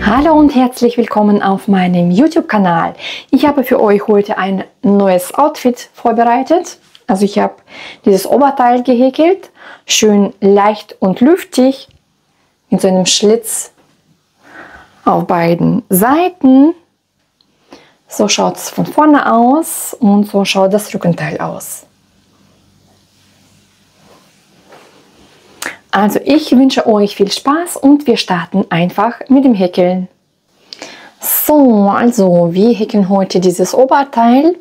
Hallo und herzlich willkommen auf meinem YouTube-Kanal. Ich habe für euch heute ein neues Outfit vorbereitet. Also ich habe dieses Oberteil gehäkelt, schön leicht und lüftig, mit so einem Schlitz auf beiden Seiten. So schaut es von vorne aus und so schaut das Rückenteil aus. Also ich wünsche euch viel Spaß und wir starten einfach mit dem Häkeln. So, also wir häkeln heute dieses Oberteil.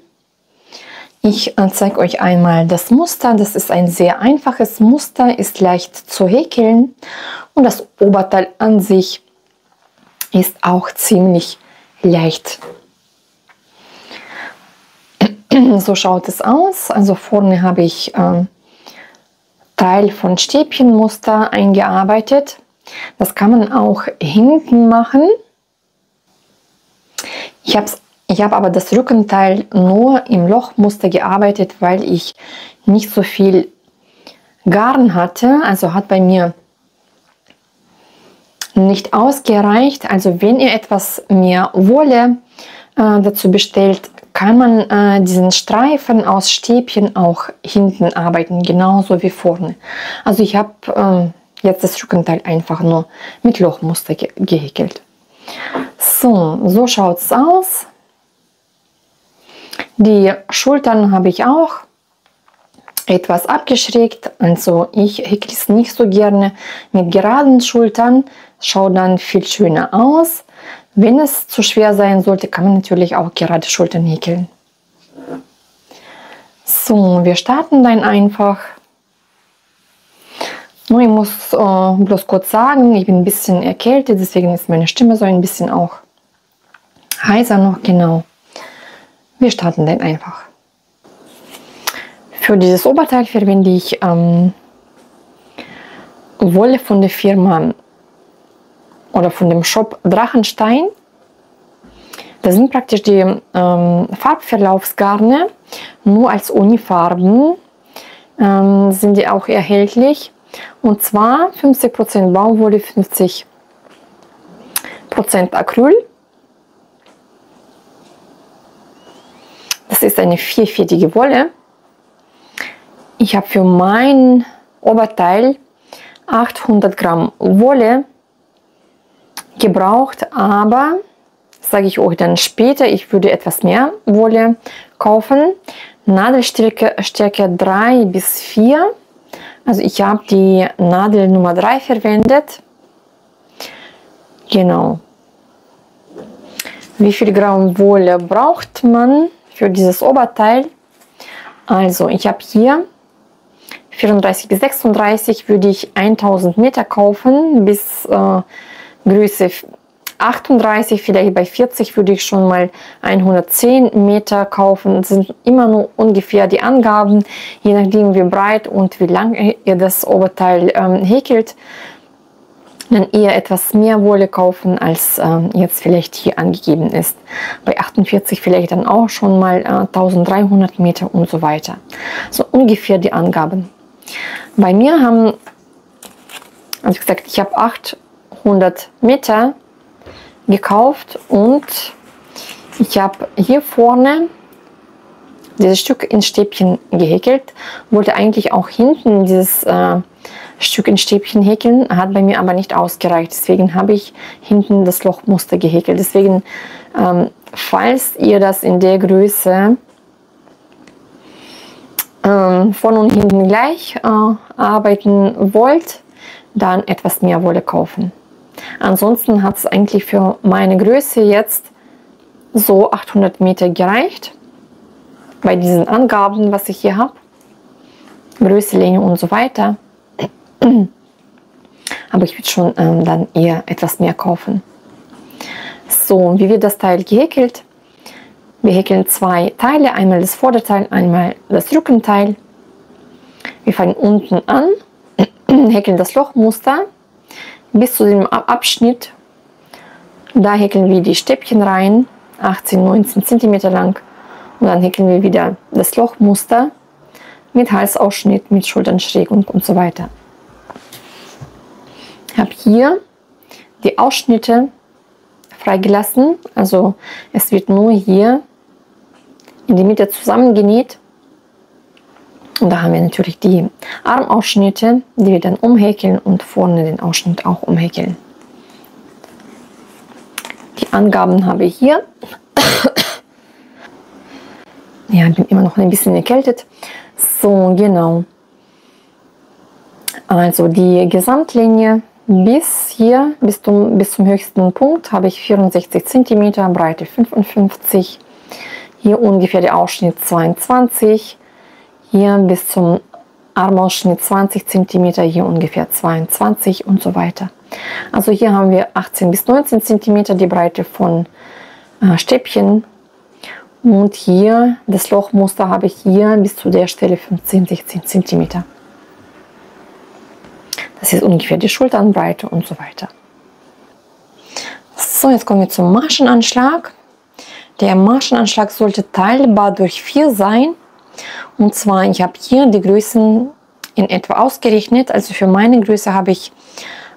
Ich zeige euch einmal das Muster. Das ist ein sehr einfaches Muster, ist leicht zu häkeln und das Oberteil an sich ist auch ziemlich leicht. So schaut es aus. Also vorne habe ich Teil von Stäbchenmuster eingearbeitet. Das kann man auch hinten machen. Ich habe aber das Rückenteil nur im Lochmuster gearbeitet, weil ich nicht so viel Garn hatte. Also hat bei mir nicht ausgereicht. Also wenn ihr etwas mehr Wolle dazu bestellt, kann man diesen Streifen aus Stäbchen auch hinten arbeiten, genauso wie vorne. Also ich habe jetzt das Rückenteil einfach nur mit Lochmuster gehäkelt. So schaut es aus. Die Schultern habe ich auch etwas abgeschrägt. Also ich häkle es nicht so gerne mit geraden Schultern. Schaut dann viel schöner aus. Wenn es zu schwer sein sollte, kann man natürlich auch gerade Schultern häkeln. So, wir starten dann einfach. Nur ich muss bloß kurz sagen, ich bin ein bisschen erkältet, deswegen ist meine Stimme so ein bisschen auch heiser noch. Genau. Wir starten dann einfach. Für dieses Oberteil verwende ich Wolle von der Firma oder von dem Shop Drachenstein. Das sind praktisch die Farbverlaufsgarne, nur als Unifarben sind die auch erhältlich. Und zwar 50% Baumwolle, 50% Acryl. Das ist eine vierfädige Wolle. Ich habe für mein Oberteil 800 Gramm Wolle gebraucht, aber sage ich euch dann später, ich würde etwas mehr Wolle kaufen. Nadelstärke 3 bis 4. Also ich habe die Nadel Nummer 3 verwendet. Genau. Wie viel Gramm Wolle braucht man für dieses Oberteil? Also ich habe hier 34 bis 36, würde ich 1000 Meter kaufen, bis Größe 38, vielleicht bei 40 würde ich schon mal 110 Meter kaufen. Das sind immer nur ungefähr die Angaben, je nachdem wie breit und wie lang ihr das Oberteil häkelt. Dann eher etwas mehr Wolle kaufen, als jetzt vielleicht hier angegeben ist. Bei 48 vielleicht dann auch schon mal 1300 Meter und so weiter. So ungefähr die Angaben. Bei mir haben, also wie gesagt, ich habe 800 Meter gekauft und ich habe hier vorne dieses Stück in Stäbchen gehäkelt. Wollte eigentlich auch hinten dieses Stück in Stäbchen häkeln, hat bei mir aber nicht ausgereicht. Deswegen habe ich hinten das Lochmuster gehäkelt. Deswegen, falls ihr das in der Größe vorne und hinten gleich arbeiten wollt, dann etwas mehr Wolle kaufen. Ansonsten hat es eigentlich für meine Größe jetzt so 800 Meter gereicht. Bei diesen Angaben, was ich hier habe. Größe, Länge und so weiter. Aber ich würde schon dann eher etwas mehr kaufen. So, wie wird das Teil gehäkelt? Wir häkeln zwei Teile. Einmal das Vorderteil, einmal das Rückenteil. Wir fangen unten an, häkeln das Lochmuster bis zu dem Abschnitt. Da häkeln wir die Stäbchen rein, 18-19 cm lang. Und dann häkeln wir wieder das Lochmuster mit Halsausschnitt, mit Schultern schräg und so weiter. Ich habe hier die Ausschnitte freigelassen. Also es wird nur hier in die Mitte zusammengenäht. Und da haben wir natürlich die Armausschnitte, die wir dann umhäkeln und vorne den Ausschnitt auch umhäkeln. Die Angaben habe ich hier. Ja, ich bin immer noch ein bisschen erkältet. So, genau. Also die Gesamtlinie bis hier, bis zum höchsten Punkt, habe ich 64 cm, Breite 55, hier ungefähr der Ausschnitt 22, hier bis zum Armausschnitt 20 cm, hier ungefähr 22 und so weiter. Also hier haben wir 18 bis 19 cm die Breite von Stäbchen und hier das Lochmuster habe ich hier bis zu der Stelle 15, 16 cm. Das ist ungefähr die Schulternbreite und so weiter. So, jetzt kommen wir zum Maschenanschlag. Der Maschenanschlag sollte teilbar durch 4 sein. Und zwar, ich habe hier die Größen in etwa ausgerechnet. Also für meine Größe habe ich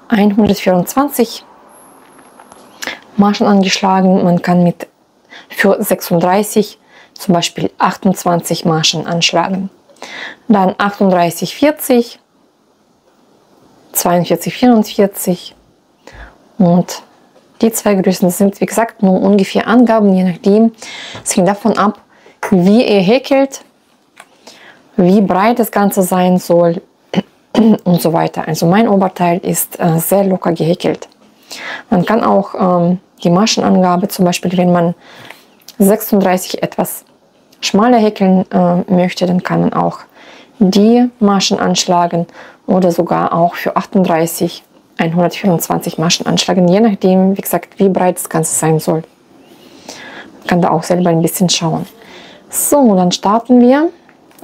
124 Maschen angeschlagen. Man kann für 36 zum Beispiel 28 Maschen anschlagen. Dann 38, 40. 42, 44 und die zwei Größen sind wie gesagt nur ungefähr Angaben, je nachdem. Es hängt davon ab, wie ihr häkelt, wie breit das Ganze sein soll und so weiter. Also mein Oberteil ist sehr locker gehäkelt. Man kann auch die Maschenangabe, zum Beispiel wenn man 36 etwas schmaler häkeln möchte, dann kann man auch die Maschen anschlagen oder sogar auch für 38 124 Maschen anschlagen, je nachdem, wie gesagt, wie breit das Ganze sein soll. Man kann da auch selber ein bisschen schauen. So, dann starten wir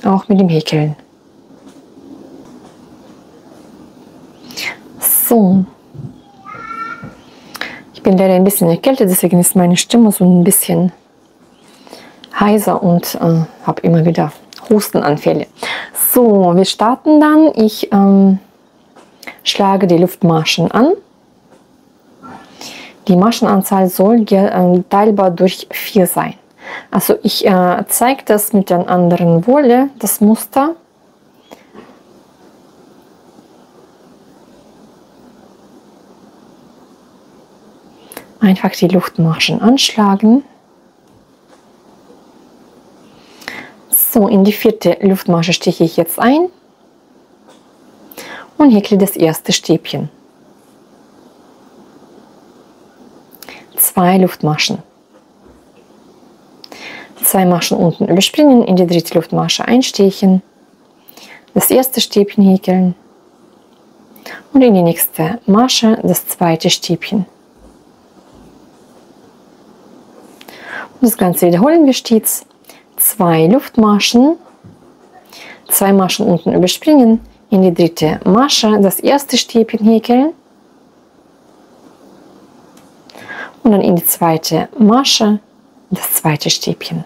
auch mit dem Häkeln. So, ich bin leider ein bisschen erkältet, deswegen ist meine Stimme so ein bisschen heiser und habe immer wieder Hustenanfälle. So, wir starten dann. Ich schlage die Luftmaschen an. Die Maschenanzahl soll teilbar durch 4 sein. Also ich zeige das mit der anderen Wolle, das Muster. Einfach die Luftmaschen anschlagen. So, in die 4. Luftmasche steche ich jetzt ein und häkle das erste Stäbchen. 2 Luftmaschen. 2 Maschen unten überspringen, in die 3. Luftmasche einstechen, das erste Stäbchen häkeln und in die nächste Masche das zweite Stäbchen. Und das Ganze wiederholen wir stets. 2 Luftmaschen, 2 Maschen unten überspringen, in die 3. Masche das erste Stäbchen häkeln und dann in die 2. Masche das zweite Stäbchen.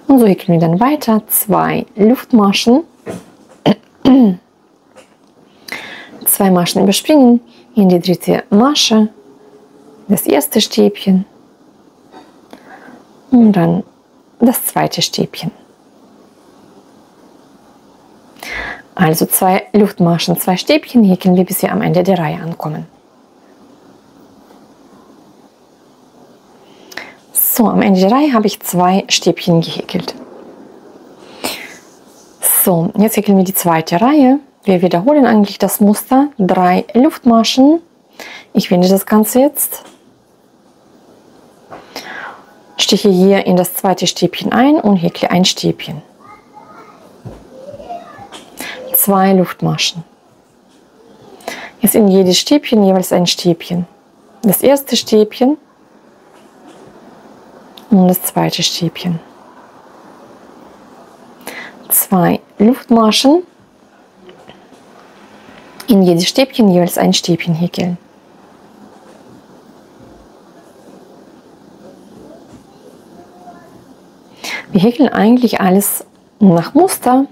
Und so häkeln wir dann weiter. 2 Luftmaschen, 2 Maschen überspringen, in die 3. Masche das erste Stäbchen und dann das zweite Stäbchen. Also 2 Luftmaschen, 2 Stäbchen häkeln wir, bis wir am Ende der Reihe ankommen. So, am Ende der Reihe habe ich 2 Stäbchen gehäkelt. So, jetzt häkeln wir die zweite Reihe. Wir wiederholen eigentlich das Muster. 3 Luftmaschen. Ich wende das Ganze jetzt. Steche hier in das zweite Stäbchen ein und häkle ein Stäbchen. 2 Luftmaschen. Jetzt in jedes Stäbchen jeweils ein Stäbchen. Das erste Stäbchen und das zweite Stäbchen. 2 Luftmaschen. In jedes Stäbchen jeweils ein Stäbchen häkeln. Wir häkeln eigentlich alles nach Muster.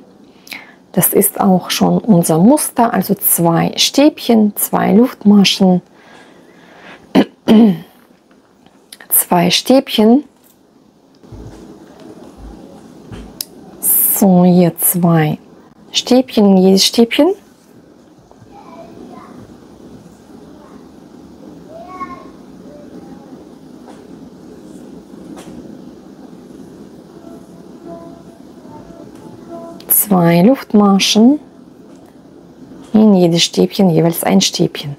Das ist auch schon unser Muster, also 2 Stäbchen, 2 Luftmaschen, 2 Stäbchen. So, hier 2 Stäbchen, jedes Stäbchen. Zwei Luftmaschen, in jedes Stäbchen jeweils ein Stäbchen.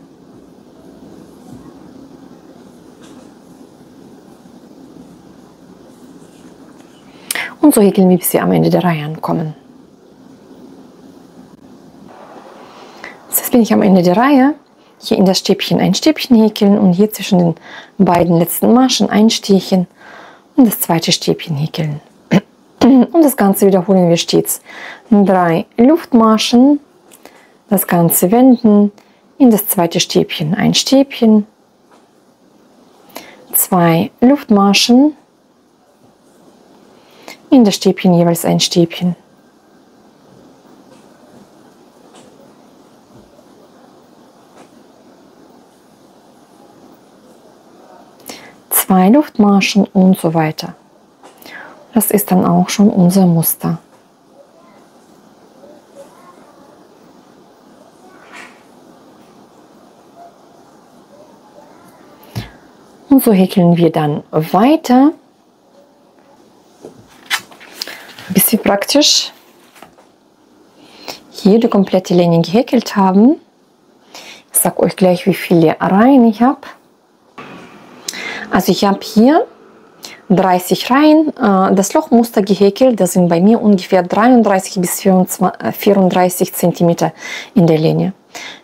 Und so häkeln wir, bis wir am Ende der Reihe ankommen. Jetzt bin ich am Ende der Reihe. Hier in das Stäbchen ein Stäbchen häkeln und hier zwischen den beiden letzten Maschen ein Stärchen und das zweite Stäbchen häkeln. Und das Ganze wiederholen wir stets. 3 Luftmaschen, das Ganze wenden, in das zweite Stäbchen ein Stäbchen, 2 Luftmaschen, in das Stäbchen jeweils ein Stäbchen. Zwei Luftmaschen und so weiter. Das ist dann auch schon unser Muster. Und so häkeln wir dann weiter, bis wir praktisch hier die komplette Linie gehäkelt haben. Ich sage euch gleich, wie viele Reihen ich habe. Also ich habe hier 30 Reihen, das Lochmuster gehäkelt. Das sind bei mir ungefähr 33 bis 34 cm in der Linie.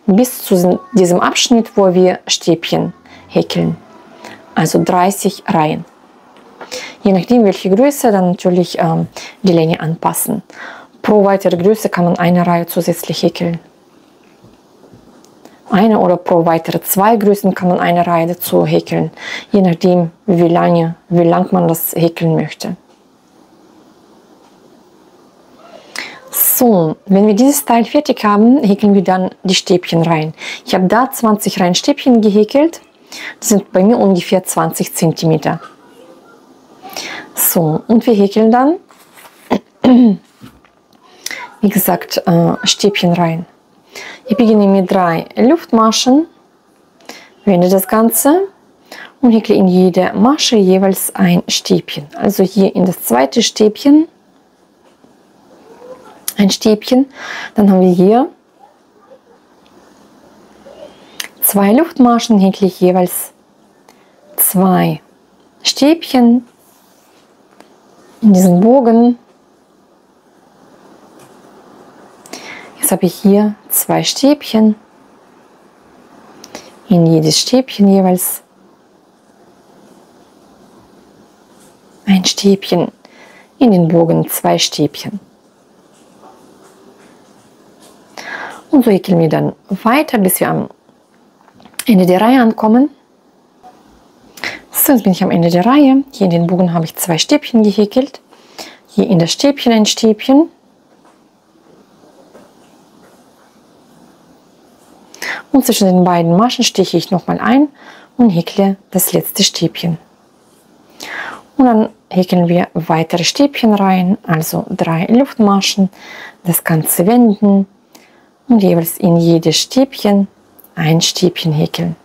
Bis zu diesem Abschnitt, wo wir Stäbchen häkeln. Also 30 Reihen. Je nachdem, welche Größe, dann natürlich die Linie anpassen. Pro weitere Größe kann man eine Reihe zusätzlich häkeln. Eine oder pro weitere 2 Größen kann man eine Reihe dazu häkeln. Je nachdem, wie lang man das häkeln möchte. So, wenn wir dieses Teil fertig haben, häkeln wir dann die Stäbchen rein. Ich habe da 20 Reihen Stäbchen gehäkelt. Das sind bei mir ungefähr 20 cm. So, und wir häkeln dann, wie gesagt, Stäbchen rein. Ich beginne mit 3 Luftmaschen, wende das Ganze und häkle in jede Masche jeweils ein Stäbchen. Also hier in das zweite Stäbchen ein Stäbchen. Dann haben wir hier 2 Luftmaschen, häkle ich jeweils 2 Stäbchen in diesen Bogen. Jetzt habe ich hier 2 Stäbchen, in jedes Stäbchen jeweils ein Stäbchen, in den Bogen 2 Stäbchen. Und so häkeln wir dann weiter, bis wir am Ende der Reihe ankommen. So, jetzt bin ich am Ende der Reihe. Hier in den Bogen habe ich 2 Stäbchen gehäkelt. Hier in das Stäbchen ein Stäbchen. Und zwischen den beiden Maschen stiche ich nochmal ein und häkle das letzte Stäbchen. Und dann häkeln wir weitere Stäbchen rein, also 3 Luftmaschen, das Ganze wenden und jeweils in jedes Stäbchen ein Stäbchen häkeln.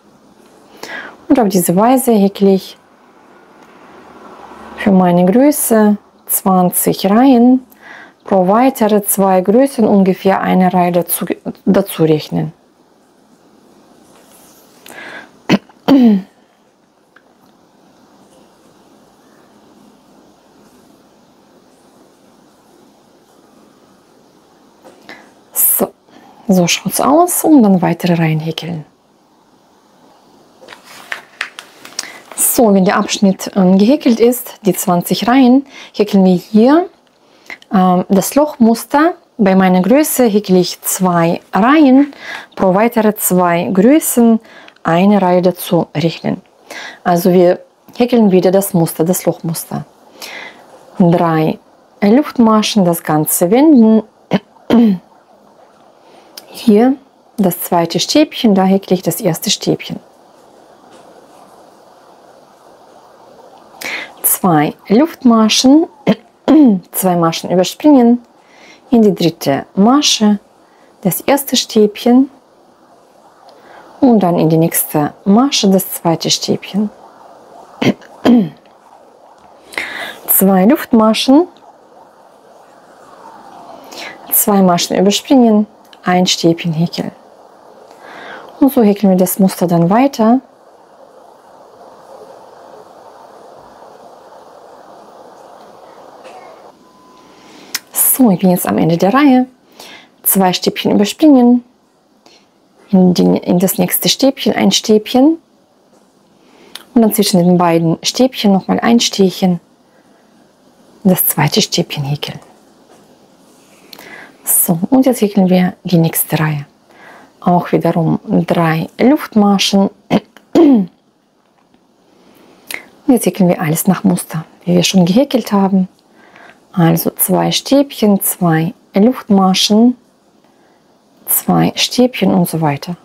Und auf diese Weise häkle ich für meine Größe 20 Reihen, pro weitere 2 Größen ungefähr eine Reihe dazu rechnen. So schaut es aus und dann weitere Reihen häkeln. So, wenn der Abschnitt gehäkelt ist, die 20 Reihen, häkeln wir hier das Lochmuster. Bei meiner Größe häkle ich 2 Reihen, pro weitere 2 Größen eine Reihe dazu rechnen. Also wir häkeln wieder das Muster, das Lochmuster. 3 Luftmaschen, das Ganze wenden. Hier das zweite Stäbchen, da häkle ich das erste Stäbchen. 2 Luftmaschen, 2 Maschen überspringen, in die dritte Masche, das erste Stäbchen und dann in die nächste Masche, das zweite Stäbchen. 2 Luftmaschen, 2 Maschen überspringen, ein Stäbchen häkeln. Und so häkeln wir das Muster dann weiter. So, ich bin jetzt am Ende der Reihe. 2 Stäbchen überspringen, in das nächste Stäbchen ein Stäbchen und dann zwischen den beiden Stäbchen nochmal ein Stehchen, das zweite Stäbchen häkeln. So, und jetzt häkeln wir die nächste Reihe. Auch wiederum 3 Luftmaschen. Und jetzt häkeln wir alles nach Muster, wie wir schon gehäkelt haben. Also 2 Stäbchen, 2 Luftmaschen, 2 Stäbchen und so weiter.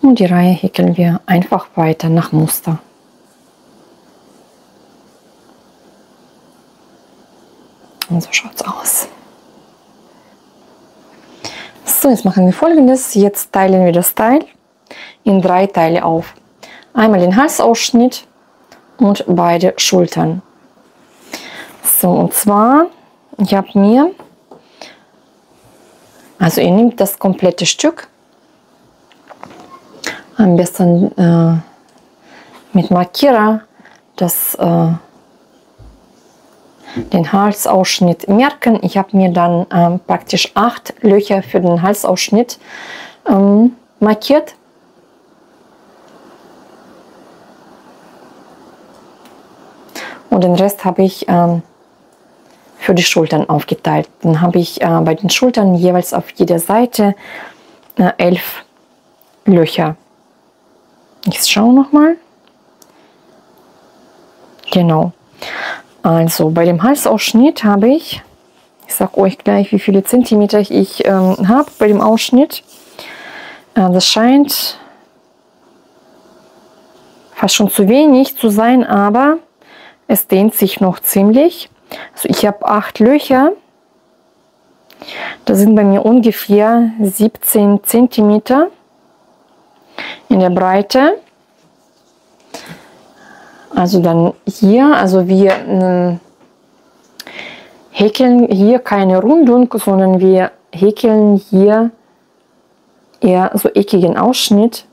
Und die Reihe häkeln wir einfach weiter nach Muster. Und so schaut es aus. So, jetzt machen wir Folgendes. Jetzt teilen wir das Teil in 3 Teile auf. Einmal den Halsausschnitt und beide Schultern. So, und zwar, ich habe mir, also ihr nehmt das komplette Stück, am besten mit Markierer den Halsausschnitt merken. Ich habe mir dann praktisch 8 Löcher für den Halsausschnitt markiert. Und den Rest habe ich für die Schultern aufgeteilt. Dann habe ich bei den Schultern jeweils auf jeder Seite 11 Löcher. Ich schaue nochmal. Genau. Also bei dem Halsausschnitt habe ich sage euch gleich, wie viele Zentimeter ich habe bei dem Ausschnitt. Das scheint fast schon zu wenig zu sein, aber es dehnt sich noch ziemlich. Also ich habe 8 Löcher. Das sind bei mir ungefähr 17 Zentimeter in der Breite. Also dann hier, also wir häkeln hier keine Rundung, sondern wir häkeln hier eher so eckigen Ausschnitt.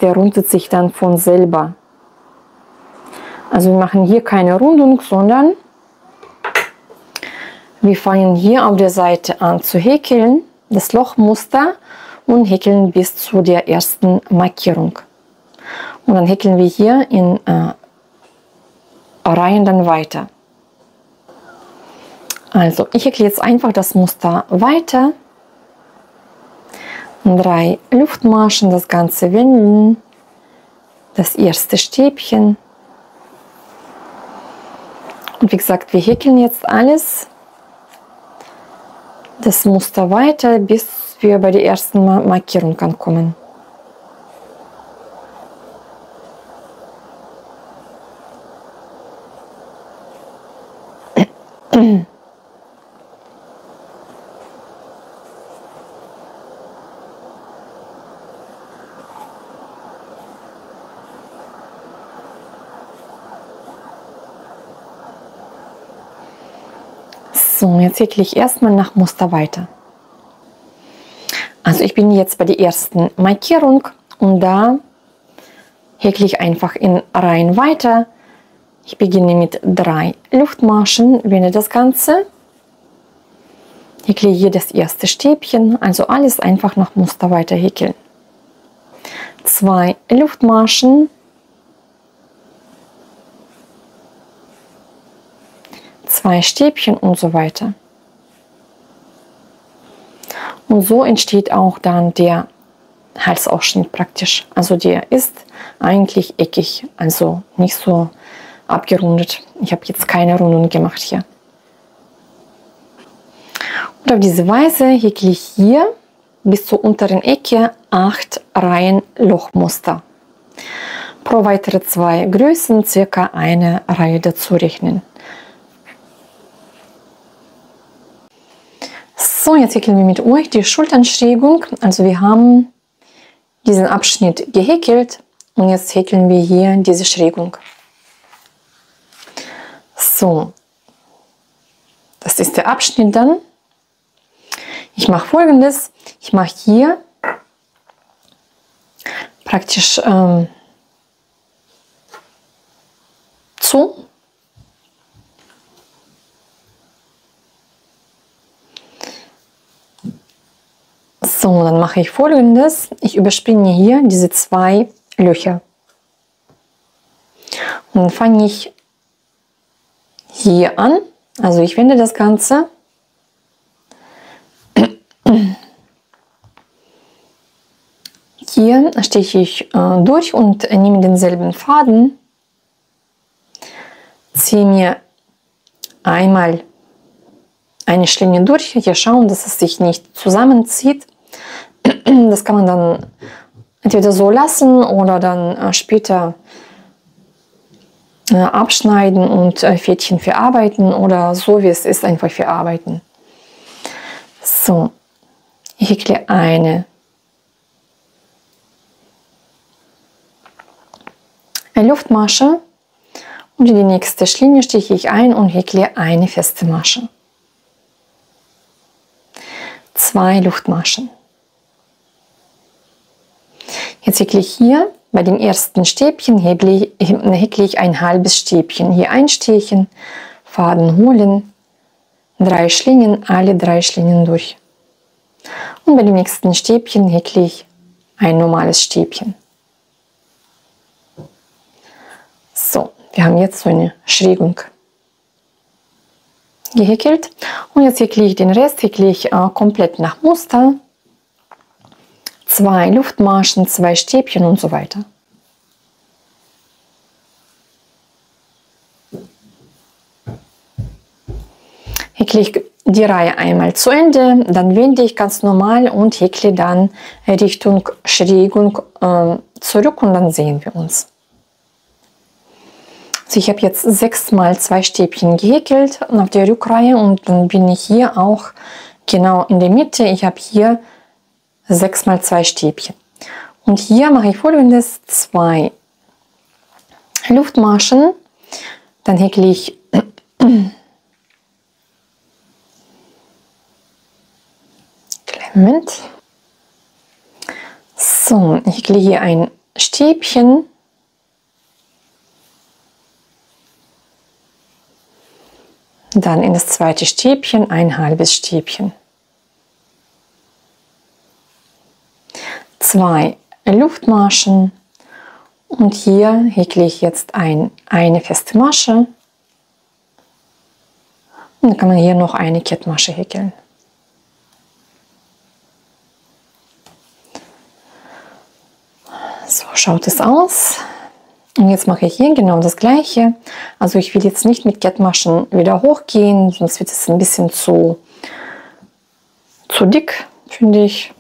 Der rundet sich dann von selber. Also wir machen hier keine Rundung, sondern wir fangen hier auf der Seite an zu häkeln, das Lochmuster, und häkeln bis zu der ersten Markierung. Und dann häkeln wir hier in Reihen dann weiter. Also ich häkle jetzt einfach das Muster weiter. 3 Luftmaschen, das Ganze wenden, das erste Stäbchen. Und wie gesagt, wir häkeln jetzt alles, das Muster weiter, bis wir bei der ersten Markierung ankommen. So, jetzt häkle ich erstmal nach Muster weiter. Also ich bin jetzt bei der ersten Markierung und da häkle ich einfach in Reihen weiter. Ich beginne mit 3 Luftmaschen, wende das Ganze, häkle hier das erste Stäbchen, also alles einfach nach Muster weiter häkeln. 2 Luftmaschen, 2 Stäbchen und so weiter. Und so entsteht auch dann der Halsausschnitt praktisch. Also der ist eigentlich eckig, also nicht so abgerundet. Ich habe jetzt keine Runden gemacht hier. Und auf diese Weise häkle ich hier bis zur unteren Ecke 8 Reihen Lochmuster. Pro weitere 2 Größen circa eine Reihe dazu rechnen. So, jetzt häkeln wir mit euch die Schulternschrägung. Also wir haben diesen Abschnitt gehäkelt und jetzt häkeln wir hier diese Schrägung. So, das ist der Abschnitt dann. Ich mache Folgendes. Ich mache hier praktisch zu. So, dann mache ich Folgendes. Ich überspringe hier diese 2 Löcher. Und dann fange ich hier an. Also ich wende das Ganze. Hier steche ich durch und nehme denselben Faden. Ziehe mir einmal eine Schlinge durch. Hier schauen, dass es sich nicht zusammenzieht. Das kann man dann entweder so lassen oder dann später abschneiden und Fädchen verarbeiten oder so wie es ist einfach verarbeiten. So, ich häkle eine Luftmasche und in die nächste Schlinge steche ich ein und häkle eine feste Masche. 2 Luftmaschen. Jetzt häkle ich hier bei dem ersten Stäbchen häkle ich ein halbes Stäbchen. Hier einstechen, Faden holen, 3 Schlingen, alle 3 Schlingen durch. Und bei dem nächsten Stäbchen häkle ich ein normales Stäbchen. So, wir haben jetzt so eine Schrägung gehäkelt und jetzt häkle ich den Rest komplett nach Muster. 2 Luftmaschen, 2 Stäbchen und so weiter. Häkle ich die Reihe einmal zu Ende, dann wende ich ganz normal und häkle dann Richtung Schrägung zurück und dann sehen wir uns. Also ich habe jetzt 6 mal 2 Stäbchen gehäkelt auf der Rückreihe und dann bin ich hier auch genau in der Mitte. Ich habe hier 6 mal 2 Stäbchen. Und hier mache ich Folgendes: 2 Luftmaschen, dann häkle ich Moment. So, ich häkle hier ein Stäbchen. Dann in das zweite Stäbchen ein halbes Stäbchen. 2 Luftmaschen und hier häkle ich jetzt eine feste Masche. Und dann kann man hier noch eine Kettmasche häkeln. So schaut es aus. Und jetzt mache ich hier genau das gleiche. Also ich will jetzt nicht mit Kettmaschen wieder hochgehen, sonst wird es ein bisschen zu dick, finde ich.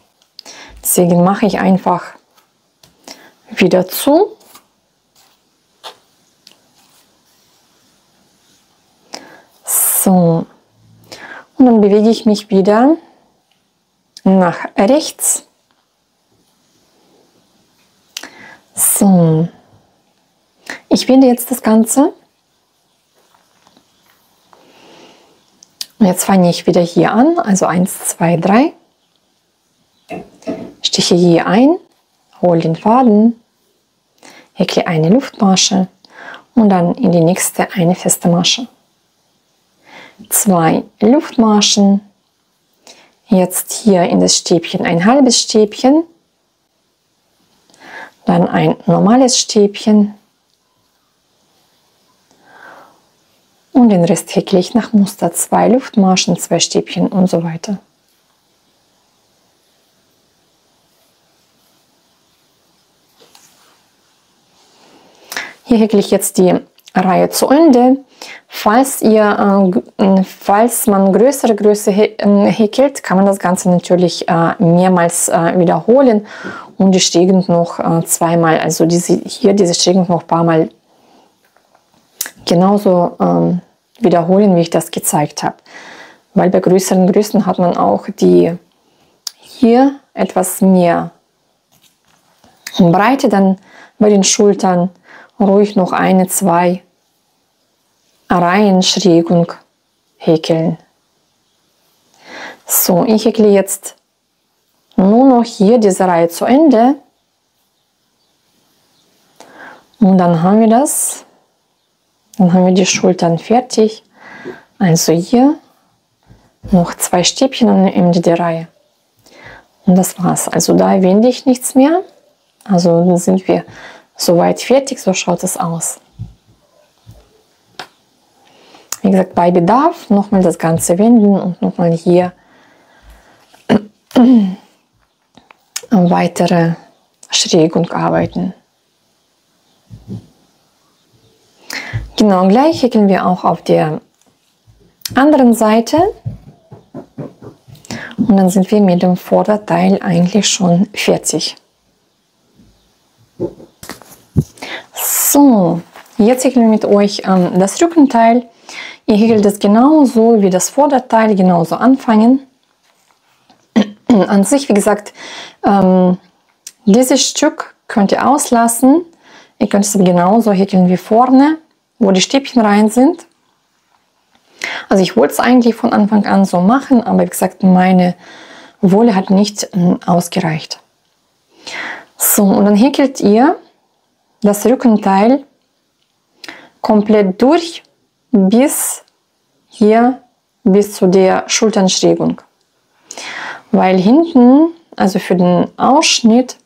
Deswegen mache ich einfach wieder zu. So. Und dann bewege ich mich wieder nach rechts. So. Ich wende jetzt das Ganze. Und jetzt fange ich wieder hier an, also 1, 2, 3. Stiche hier ein, hole den Faden, häkle eine Luftmasche und dann in die nächste eine feste Masche. 2 Luftmaschen, jetzt hier in das Stäbchen ein halbes Stäbchen, dann ein normales Stäbchen und den Rest häkle ich nach Muster. 2 Luftmaschen, 2 Stäbchen und so weiter. Hier häkle ich jetzt die Reihe zu Ende. Falls man größere Größe häkelt, kann man das Ganze natürlich mehrmals wiederholen und die Strickung noch zweimal, also diese Strickung noch ein paar Mal genauso wiederholen, wie ich das gezeigt habe. Weil bei größeren Größen hat man auch hier etwas mehr Breite, dann bei den Schultern ruhig noch eine, zwei Reihen Schrägung häkeln. So, ich häkle jetzt nur noch hier diese Reihe zu Ende und dann haben wir das. Dann haben wir die Schultern fertig. Also hier noch 2 Stäbchen am Ende der Reihe. Und das war's. Also da wende ich nichts mehr. Also dann sind wir soweit fertig. So schaut es aus. Wie gesagt, bei Bedarf nochmal das Ganze wenden und nochmal hier weitere Schrägung arbeiten. Genau, gleich häkeln wir auch auf der anderen Seite. Und dann sind wir mit dem Vorderteil eigentlich schon fertig. So, jetzt häkeln wir mit euch das Rückenteil. Ihr häkelt das genauso wie das Vorderteil, genauso anfangen. An sich, wie gesagt, dieses Stück könnt ihr auslassen. Ihr könnt es genauso häkeln wie vorne, wo die Stäbchen rein sind. Also ich wollte es eigentlich von Anfang an so machen, aber wie gesagt, meine Wolle hat nicht ausgereicht. So, und dann häkelt ihr das Rückenteil komplett durch bis hier, bis zu der Schulternschrägung. Weil hinten, also für den Ausschnitt,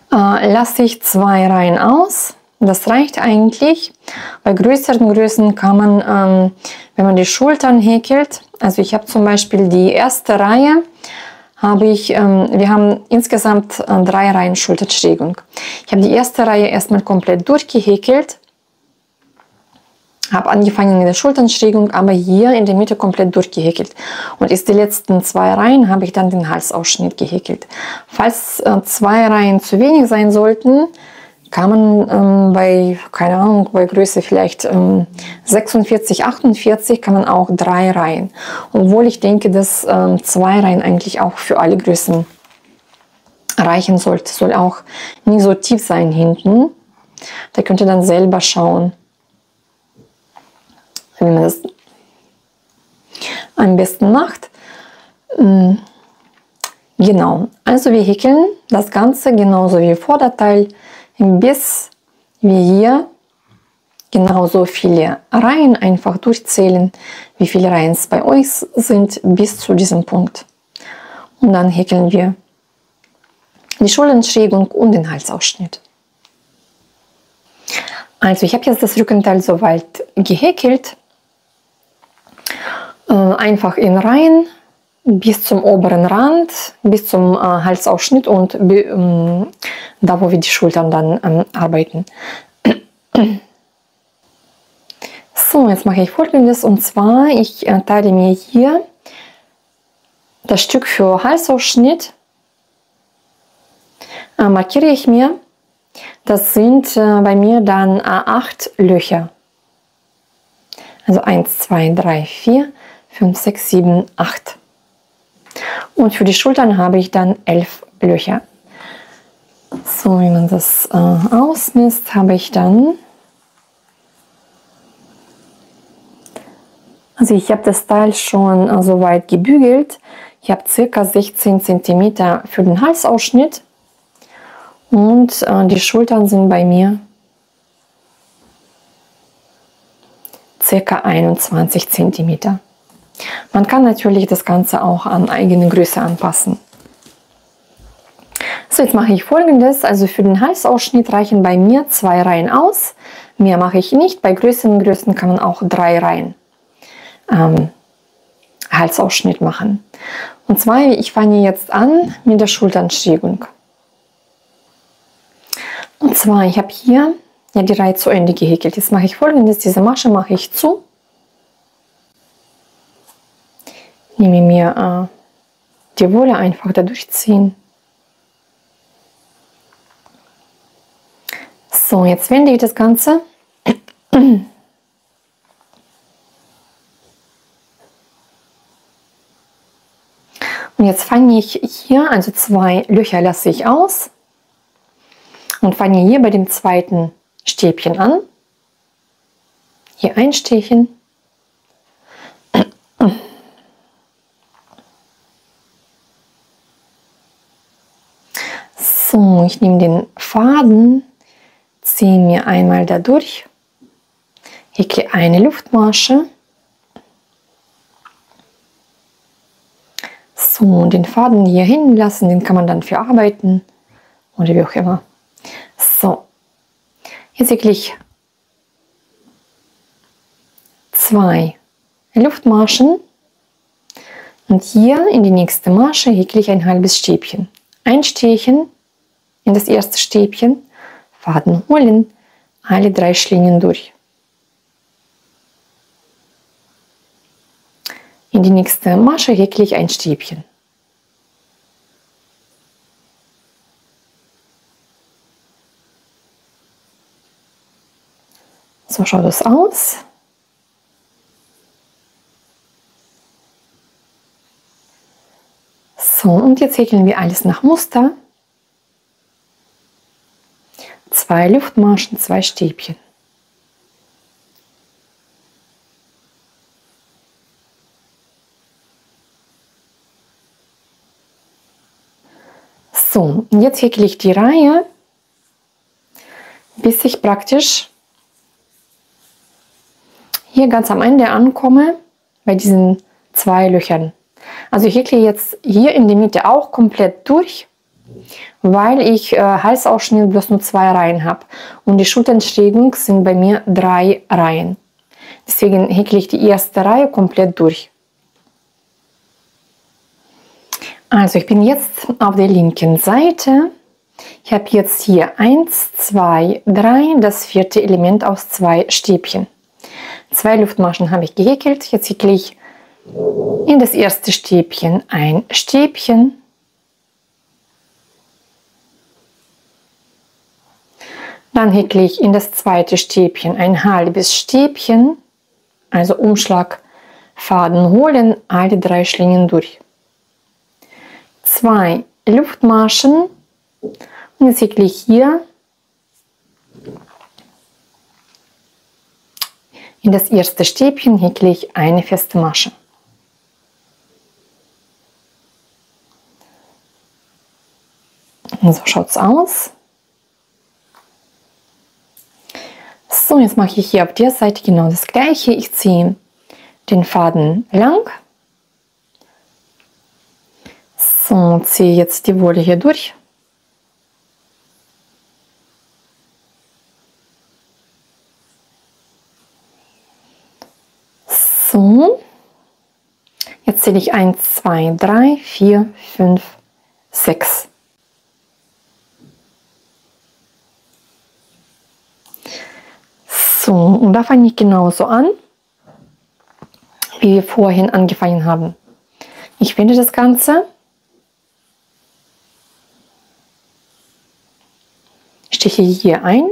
lasse ich 2 Reihen aus. Das reicht eigentlich. Bei größeren Größen kann man, wenn man die Schultern häkelt, also ich habe zum Beispiel die erste Reihe, wir haben insgesamt 3 Reihen Schulterschrägung. Ich habe die erste Reihe erstmal komplett durchgehäkelt, habe angefangen mit der Schulternschrägung, aber hier in der Mitte komplett durchgehäkelt. Und ist die letzten 2 Reihen, habe ich dann den Halsausschnitt gehäkelt. Falls 2 Reihen zu wenig sein sollten, kann man bei, keine Ahnung, bei Größe vielleicht 46, 48, kann man auch 3 Reihen. Obwohl ich denke, dass 2 Reihen eigentlich auch für alle Größen reichen sollte. Soll auch nicht so tief sein hinten. Da könnt ihr dann selber schauen, wie man das am besten macht. Genau, also wir häkeln das Ganze genauso wie Vorderteil, bis wir hier genauso viele Reihen einfach durchzählen, wie viele Reihen es bei euch sind, bis zu diesem Punkt. Und dann häkeln wir die Schulternschrägung und den Halsausschnitt. Also ich habe jetzt das Rückenteil soweit gehäkelt. Einfach in Reihen bis zum oberen Rand, bis zum Halsausschnitt und da, wo wir die Schultern dann arbeiten. So, jetzt mache ich Folgendes, und zwar, ich teile mir hier das Stück für Halsausschnitt, markiere ich mir, das sind bei mir dann 8 Löcher. Also 1, 2, 3, 4, 5, 6, 7, 8. Und für die Schultern habe ich dann 11 Löcher. So, wenn man das ausmisst, habe ich dann, also ich habe das Teil schon soweit gebügelt. Ich habe ca. 16 cm für den Halsausschnitt und die Schultern sind bei mir ca. 21 cm. Man kann natürlich das Ganze auch an eigene Größe anpassen. So, jetzt mache ich Folgendes. Also für den Halsausschnitt reichen bei mir 2 Reihen aus. Mehr mache ich nicht. Bei größeren Größen kann man auch 3 Reihen Halsausschnitt machen. Und zwar, ich fange jetzt an mit der Schulternschrägung. Und zwar, ich habe hier ja, die Reihe zu Ende gehäkelt. Jetzt mache ich Folgendes, diese Masche mache ich zu. Nehme mir die Wolle einfach da durchziehen. So, jetzt wende ich das Ganze. Und jetzt fange ich hier, also 2 Löcher lasse ich aus und fange hier bei dem zweiten Stäbchen an. Hier einstechen. So, ich nehme den Faden, ziehe mir einmal da durch, häkle eine Luftmasche. So, den Faden hier hinten lassen, den kann man dann verarbeiten oder wie auch immer. So, jetzt häkle ich 2 Luftmaschen und hier in die nächste Masche häkle ich ein halbes Stäbchen. Einstechen in das erste Stäbchen, Faden holen, alle 3 Schlingen durch. In die nächste Masche häkle ich ein Stäbchen. So schaut das aus. So, und jetzt häkeln wir alles nach Muster. 2 Luftmaschen, 2 Stäbchen. So, jetzt häkle ich die Reihe, bis ich praktisch hier ganz am Ende ankomme, bei diesen 2 Löchern. Also ich häkle jetzt hier in die Mitte auch komplett durch, weil ich Halsausschnitt bloß nur 2 Reihen habe. Und die Schulternschrägung sind bei mir 3 Reihen. Deswegen häkle ich die erste Reihe komplett durch. Also ich bin jetzt auf der linken Seite. Ich habe jetzt hier 1, 2, 3, das vierte Element aus 2 Stäbchen. 2 Luftmaschen habe ich gehäkelt. Jetzt häkle ich in das erste Stäbchen ein Stäbchen. Dann häkle ich in das zweite Stäbchen ein halbes Stäbchen, also Umschlag, Faden holen, alle 3 Schlingen durch. 2 Luftmaschen und jetzt häkle ich hier in das erste Stäbchen häkle ich eine feste Masche. Und so schaut es aus. So, jetzt mache ich hier auf der Seite genau das gleiche. Ich ziehe den Faden lang. So, ziehe jetzt die Wolle hier durch. So, jetzt zähle ich 1, 2, 3, 4, 5, 6. So, und da fange ich genauso an, wie wir vorhin angefangen haben. Ich wende das Ganze, steche hier ein,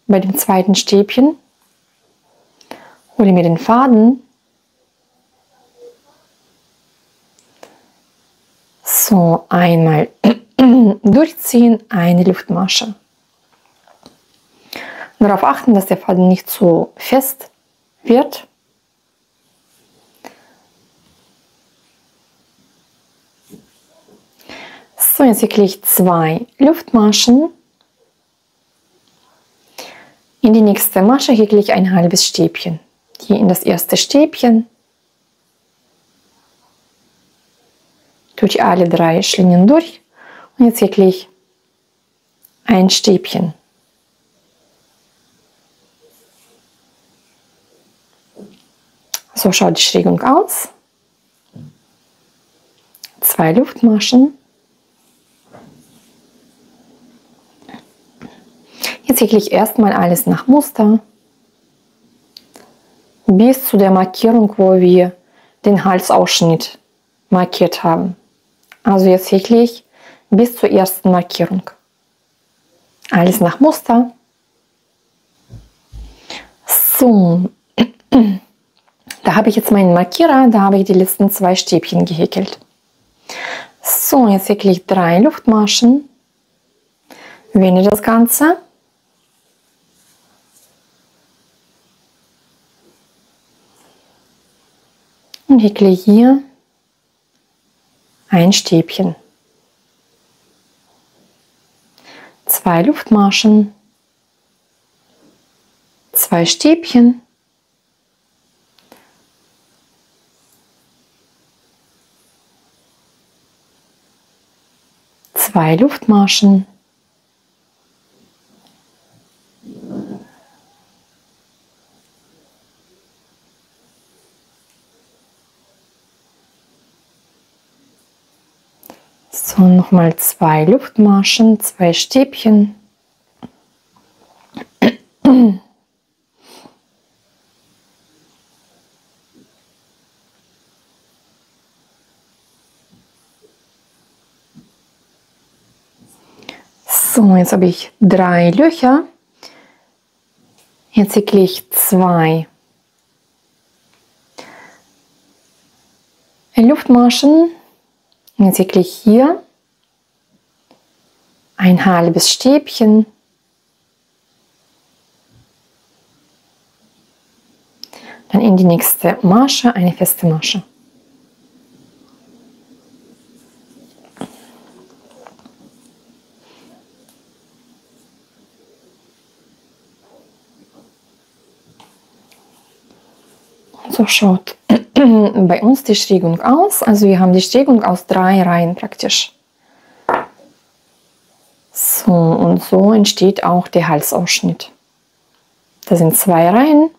bei dem zweiten Stäbchen, hole mir den Faden, so einmal durchziehen, eine Luftmasche. Darauf achten, dass der Faden nicht zu fest wird. So, jetzt häkle ich 2 Luftmaschen. In die nächste Masche häkle ich ein halbes Stäbchen. Hier in das erste Stäbchen. Durch alle 3 Schlingen durch. Und jetzt häkle ich ein Stäbchen. So schaut die Schrägung aus. 2 Luftmaschen. Jetzt Jetzt häkle ich erstmal alles nach Muster bis zu der Markierung, wo wir den Halsausschnitt markiert haben. Also jetzt häkle ich bis zur ersten Markierung. Alles nach Muster. So, da habe ich jetzt meinen Markierer, da habe ich die letzten 2 Stäbchen gehäkelt. So, jetzt häkle ich 3 Luftmaschen, wende das Ganze. Und häkle hier ein Stäbchen. 2 Luftmaschen, 2 Stäbchen, zwei Luftmaschen, so nochmal 2 Luftmaschen, 2 Stäbchen. So, jetzt habe ich 3 Löcher. Jetzt häkle ich 2 Luftmaschen. Jetzt häkle ich hier ein halbes Stäbchen. Dann in die nächste Masche eine feste Masche. So schaut bei uns die Striegung aus. Also wir haben die Striegung aus 3 Reihen praktisch. So, und so entsteht auch der Halsausschnitt. Da sind 2 Reihen.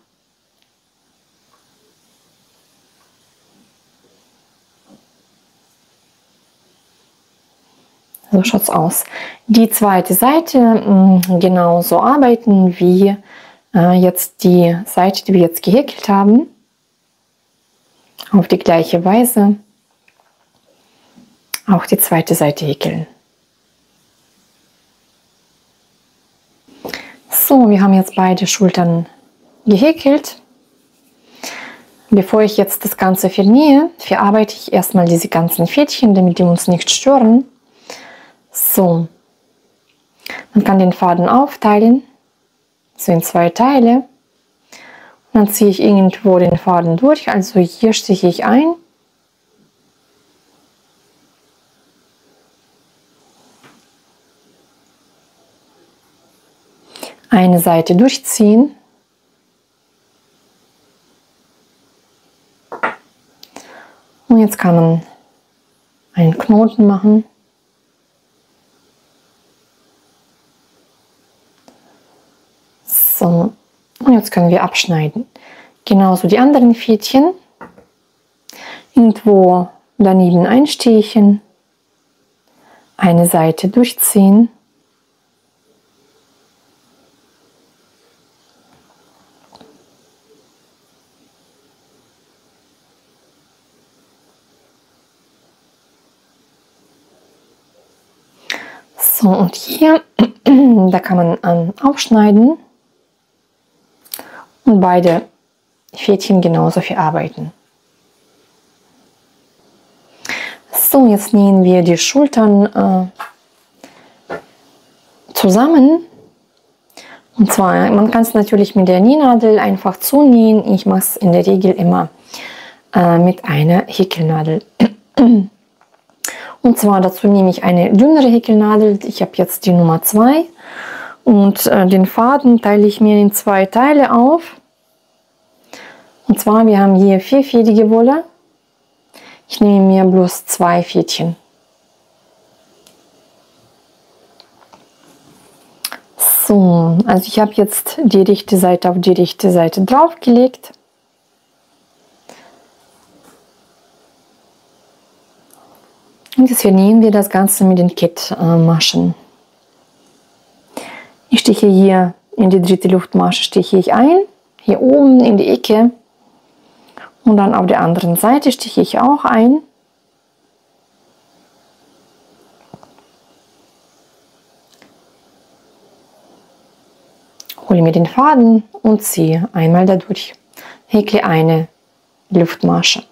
So schaut es aus. Die zweite Seite genauso arbeiten wie jetzt die Seite, die wir jetzt gehäkelt haben. Auf die gleiche Weise auch die zweite Seite häkeln. So, wir haben jetzt beide Schultern gehäkelt. Bevor ich jetzt das Ganze vernähe, verarbeite ich erstmal diese ganzen Fädchen, damit die uns nicht stören. So, man kann den Faden aufteilen, so in 2 Teile. Dann ziehe ich irgendwo den Faden durch, also hier stiche ich ein. Eine Seite durchziehen. Und jetzt kann man einen Knoten machen. So. Und jetzt können wir abschneiden. Genauso die anderen Fädchen. Irgendwo daneben einstechen. Eine Seite durchziehen. So, und hier, da kann man aufschneiden. Und beide Fädchen genauso verarbeiten. So, jetzt nähen wir die Schultern zusammen. Und zwar, man kann es natürlich mit der Nähnadel einfach zunähen. Ich mache es in der Regel immer mit einer Häkelnadel. Und zwar dazu nehme ich eine dünnere Häkelnadel. Ich habe jetzt die Nummer 2. Und den Faden teile ich mir in 2 Teile auf. Und zwar, wir haben hier 4-fädige Wolle. Ich nehme mir bloß 2 Fädchen. So, also ich habe jetzt die rechte Seite auf die rechte Seite draufgelegt. Und jetzt vernähen wir das Ganze mit den Kettmaschen. Ich Stiche hier in die dritte Luftmasche, stiche ich ein, hier oben in die Ecke, und dann auf der anderen Seite stiche ich auch ein. Hole mir den Faden und ziehe einmal dadurch. Häkle eine Luftmasche.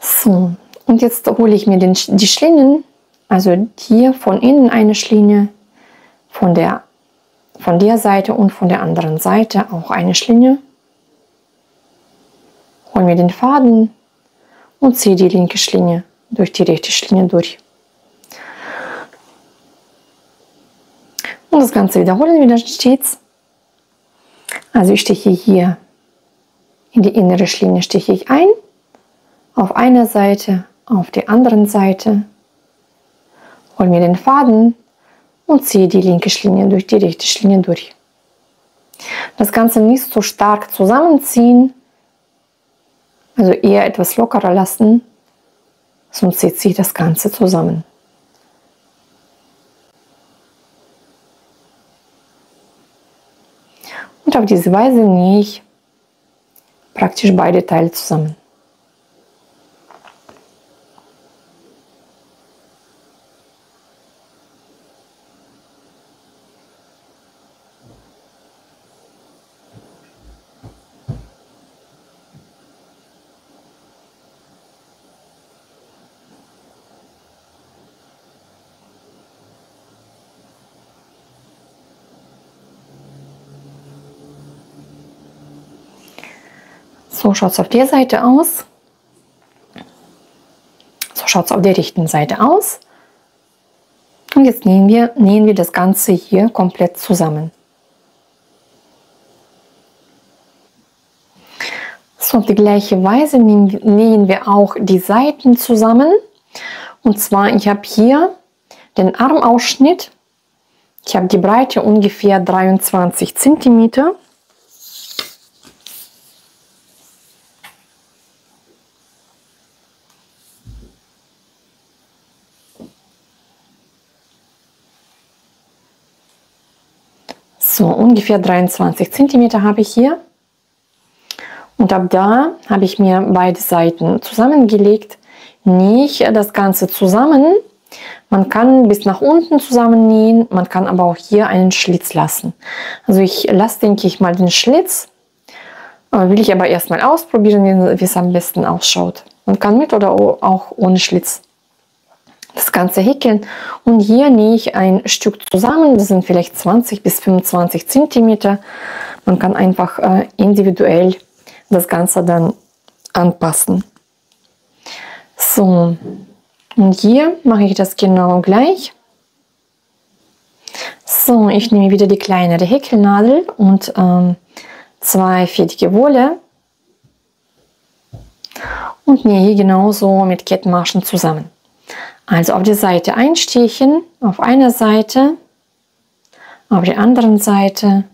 So, und jetzt hole ich mir die Schlingen, also hier von innen eine Schlinge, von der Seite und von der anderen Seite auch eine Schlinge. Hole mir den Faden und ziehe die linke Schlinge durch die rechte Schlinge durch. Und das Ganze wiederholen wieder stets. Also ich stiche hier in die innere Schlinge, stiche ich ein, auf einer Seite, auf der anderen Seite, hole mir den Faden und ziehe die linke Schlinge durch die rechte Schlinge durch. Das Ganze nicht so stark zusammenziehen, also eher etwas lockerer lassen, sonst zieht sich das Ganze zusammen. Und auf diese Weise nähe ich praktisch beide Teile zusammen. So schaut es auf der Seite aus. So schaut es auf der rechten Seite aus. Und jetzt nähen wir das Ganze hier komplett zusammen. So, auf die gleiche Weise nähen wir auch die Seiten zusammen. Und zwar, ich habe hier den Armausschnitt. Ich habe die Breite ungefähr 23 cm. So, ungefähr 23 cm habe ich hier. Und ab da habe ich mir beide Seiten zusammengelegt. Nähe ich das Ganze zusammen. Man kann bis nach unten zusammen nähen, man kann aber auch hier einen Schlitz lassen. Also ich lasse, denke ich, mal den Schlitz. Will ich aber erstmal ausprobieren, wie es am besten ausschaut. Man kann mit oder auch ohne Schlitz das Ganze häkeln. Und hier nähe ich ein Stück zusammen, das sind vielleicht 20 bis 25 cm. Man kann einfach individuell das Ganze dann anpassen. So, und hier mache ich das genau gleich. So, ich nehme wieder die kleinere Häkelnadel und zwei fädige Wolle und nähe genauso mit Kettenmaschen zusammen. Also auf die Seite einstechen, auf einer Seite, auf der anderen Seite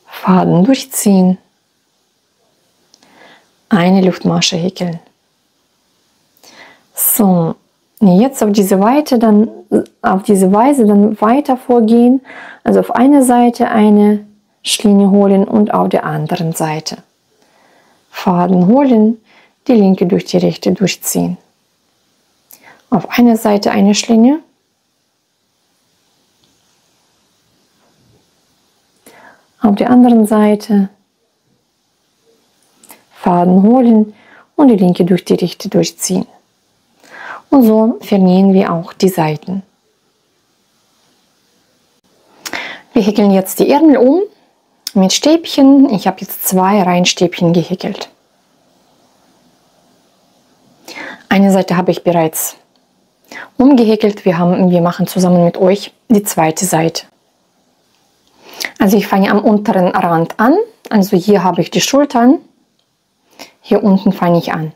Faden durchziehen, eine Luftmasche häkeln. So, jetzt auf diese Weise dann weiter vorgehen, also auf einer Seite eine Schlinge holen und auf der anderen Seite Faden holen, die linke durch die rechte durchziehen. Auf einer Seite eine Schlinge, auf der anderen Seite Faden holen und die linke durch die rechte durchziehen. Und so vernähen wir auch die Seiten. Wir häkeln jetzt die Ärmel um mit Stäbchen. Ich habe jetzt 2 Reihenstäbchen gehäkelt. Eine Seite habe ich bereits umgehäkelt. Wir machen zusammen mit euch die zweite Seite. Also ich fange am unteren Rand an. Also hier habe ich die Schultern. Hier unten fange ich an.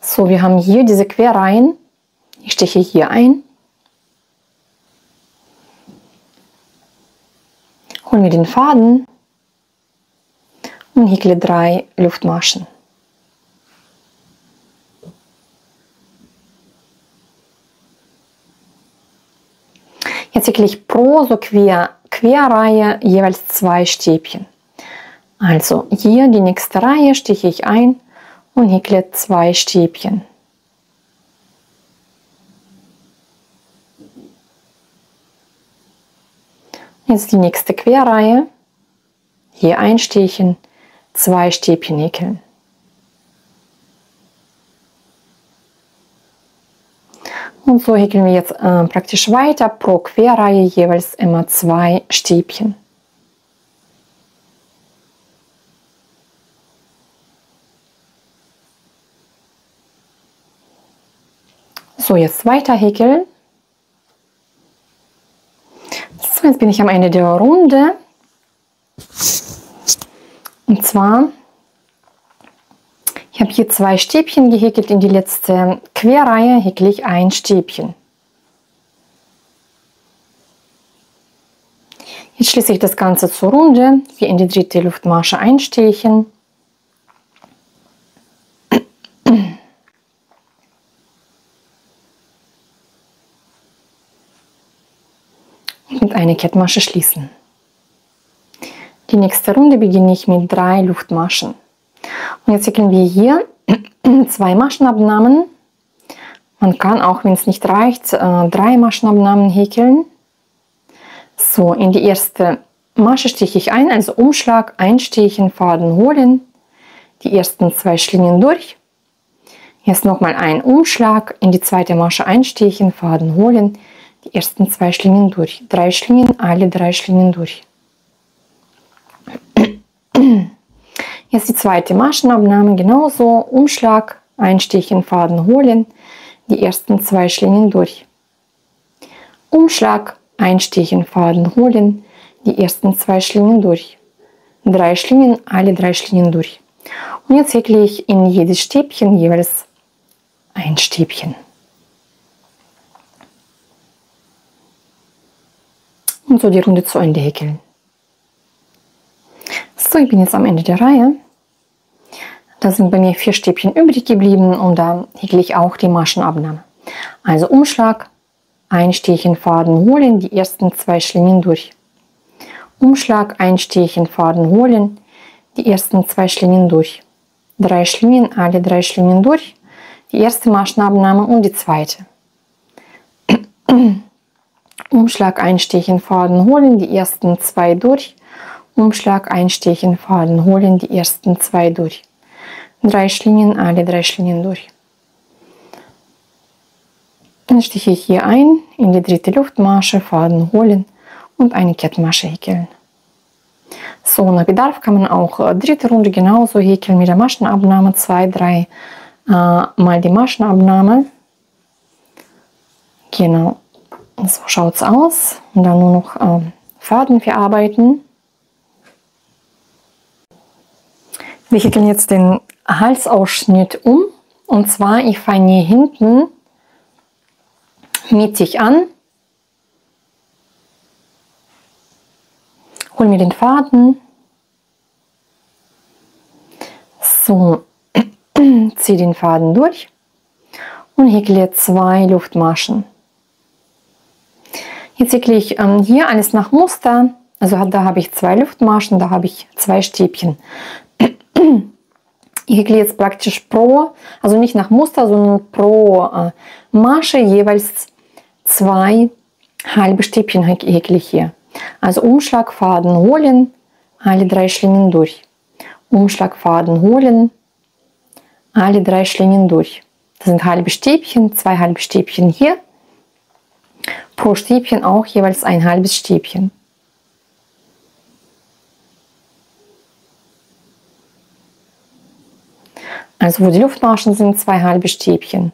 So, wir haben hier diese Querreihen. Ich steche hier ein. Hole mir den Faden und häkle 3 Luftmaschen. Jetzt häkle ich pro so Querreihe jeweils 2 Stäbchen. Also hier die nächste Reihe stiche ich ein und häkle 2 Stäbchen. Jetzt die nächste Querreihe, hier einstechen, 2 Stäbchen häkeln. Und so häkeln wir jetzt praktisch weiter, pro Querreihe jeweils immer 2 Stäbchen. So, jetzt weiter häkeln. So, jetzt bin ich am Ende der Runde. Und zwar, ich habe hier 2 Stäbchen gehäkelt, in die letzte Querreihe häkle ich ein Stäbchen. Jetzt schließe ich das Ganze zur Runde, hier in die dritte Luftmasche einstechen. Und eine Kettmasche schließen. Die nächste Runde beginne ich mit 3 Luftmaschen. Und jetzt häkeln wir hier 2 Maschenabnahmen. Man kann auch, wenn es nicht reicht, 3 Maschenabnahmen häkeln. So, in die erste Masche stiche ich ein, also Umschlag, einstechen, Faden holen, die ersten 2 Schlingen durch. Jetzt nochmal ein Umschlag, in die zweite Masche einstechen, Faden holen, die ersten 2 Schlingen durch. 3 Schlingen, alle 3 Schlingen durch. Jetzt die zweite Maschenabnahme, genauso, Umschlag, einstechen, Faden holen, die ersten 2 Schlingen durch. Umschlag, einstechen, Faden holen, die ersten 2 Schlingen durch. 3 Schlingen, alle 3 Schlingen durch. Und jetzt häkle ich in jedes Stäbchen jeweils ein Stäbchen. Und so die Runde zu Ende häkeln. So, ich bin jetzt am Ende der Reihe. Da sind bei mir 4 Stäbchen übrig geblieben und da häkle ich auch die Maschenabnahme. Also Umschlag, einstechen, Faden holen, die ersten 2 Schlingen durch. Umschlag, einstechen, Faden holen, die ersten 2 Schlingen durch. 3 Schlingen, alle 3 Schlingen durch. Die erste Maschenabnahme und die zweite. Umschlag, einstechen, Faden holen, die ersten 2 durch. Umschlag, einstechen, Faden holen, die ersten 2 durch. 3 Schlingen, alle 3 Schlingen durch. Dann stiche ich hier ein, in die dritte Luftmasche, Faden holen und eine Kettmasche häkeln. So, nach Bedarf kann man auch dritte Runde genauso häkeln mit der Maschenabnahme, 2, 3 mal die Maschenabnahme. Genau, so schaut es aus. Und dann nur noch Faden verarbeiten. Wir häkeln jetzt den Halsausschnitt um. Und zwar, ich fange hier hinten mittig an, hole mir den Faden, so, ziehe den Faden durch und häkle 2 Luftmaschen. Jetzt häkle ich hier alles nach Muster, also da habe ich 2 Luftmaschen, da habe ich 2 Stäbchen. Ich häkle jetzt praktisch also nicht nach Muster, sondern pro Masche jeweils 2 halbe Stäbchen häkle ich hier. Also Umschlag, Faden holen, alle 3 Schlingen durch. Umschlag, Faden holen, alle 3 Schlingen durch. Das sind halbe Stäbchen, 2 halbe Stäbchen hier. Pro Stäbchen auch jeweils ein halbes Stäbchen. Also wo die Luftmaschen sind, 2 halbe Stäbchen.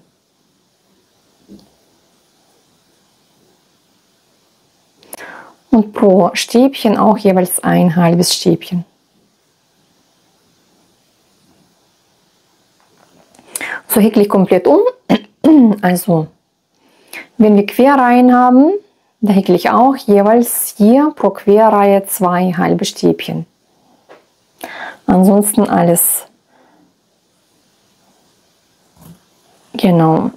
Und pro Stäbchen auch jeweils ein halbes Stäbchen. So häkle ich komplett um. Also, wenn wir Querreihen haben, da häkle ich auch jeweils hier pro Querreihe 2 halbe Stäbchen. Ansonsten alles genau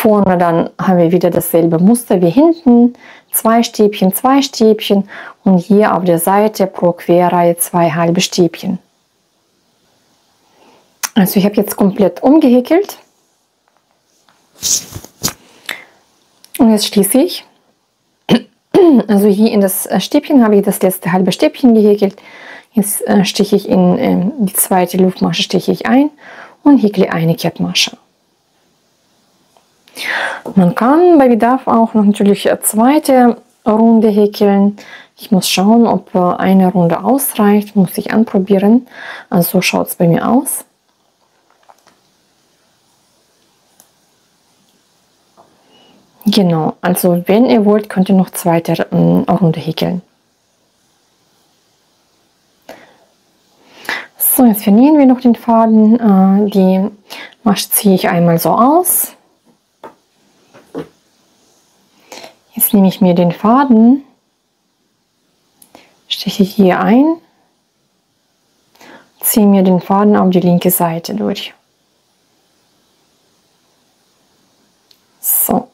Vorne dann haben wir wieder dasselbe Muster wie hinten. 2 Stäbchen und hier auf der Seite pro Querreihe 2 halbe Stäbchen. Also ich habe jetzt komplett umgehäkelt. Und jetzt schließe ich. Also hier in das Stäbchen habe ich das letzte halbe Stäbchen gehäkelt. Jetzt stiche ich in die zweite Luftmasche stiche ich ein und häkle eine Kettmasche. Man kann bei Bedarf auch noch natürlich eine zweite Runde häkeln. Ich muss schauen, ob eine Runde ausreicht, muss ich anprobieren. Also so schaut es bei mir aus. Genau, also wenn ihr wollt, könnt ihr noch zweite Runde häkeln. So, jetzt vernähen wir noch den Faden. Die Masche ziehe ich einmal so aus. Jetzt nehme ich mir den Faden, steche hier ein, ziehe mir den Faden auf die linke Seite durch. So.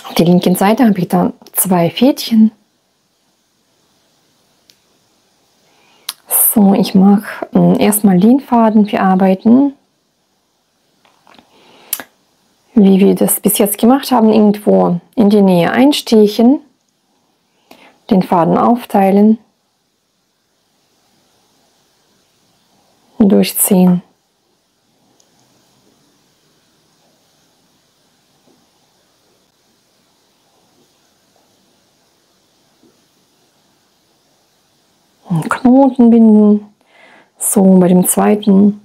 Auf der linken Seite habe ich dann 2 Fädchen. So, ich mag erstmal den Faden verarbeiten, wie wir das bis jetzt gemacht haben, irgendwo in die Nähe einstechen, den Faden aufteilen, durchziehen. Knoten binden, so bei dem zweiten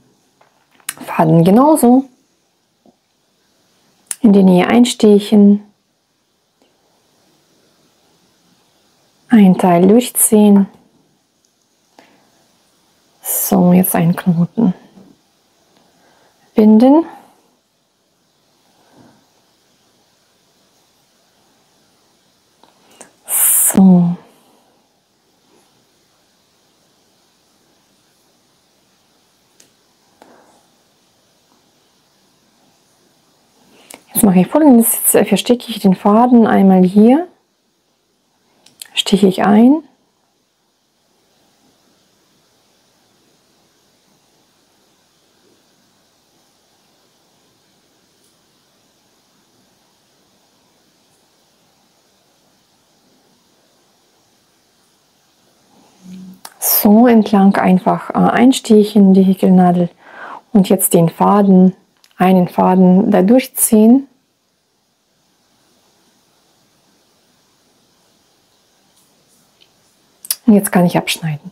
Faden genauso, in die Nähe einstechen, ein Teil durchziehen, so jetzt einen Knoten binden, so. Jetzt mache ich Folgendes, jetzt verstecke ich den Faden einmal hier, stiche ich ein, so entlang einfach einstechen, die Häkelnadel, und jetzt den Faden, einen Faden da durchziehen. Und jetzt kann ich abschneiden.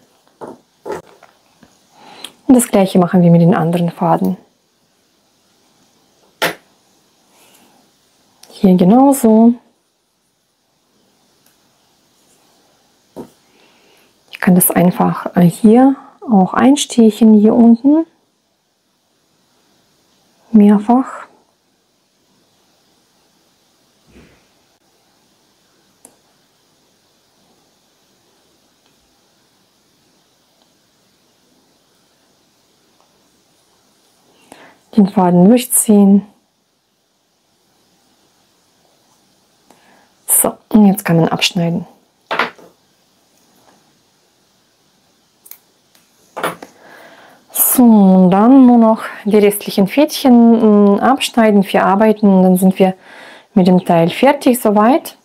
Und das gleiche machen wir mit den anderen Faden. Hier genauso. Ich kann das einfach hier auch einstechen, hier unten. Mehrfach. Den Faden durchziehen. So, und jetzt kann man abschneiden. So, und dann nur noch die restlichen Fädchen abschneiden, verarbeiten, und dann sind wir mit dem Teil fertig soweit.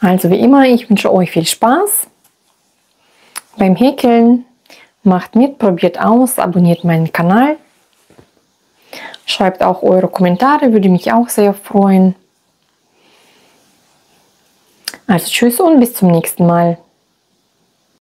Also wie immer, ich wünsche euch viel Spaß beim Häkeln. Macht mit, probiert aus, abonniert meinen Kanal. Schreibt auch eure Kommentare, würde mich auch sehr freuen. Also tschüss und bis zum nächsten Mal.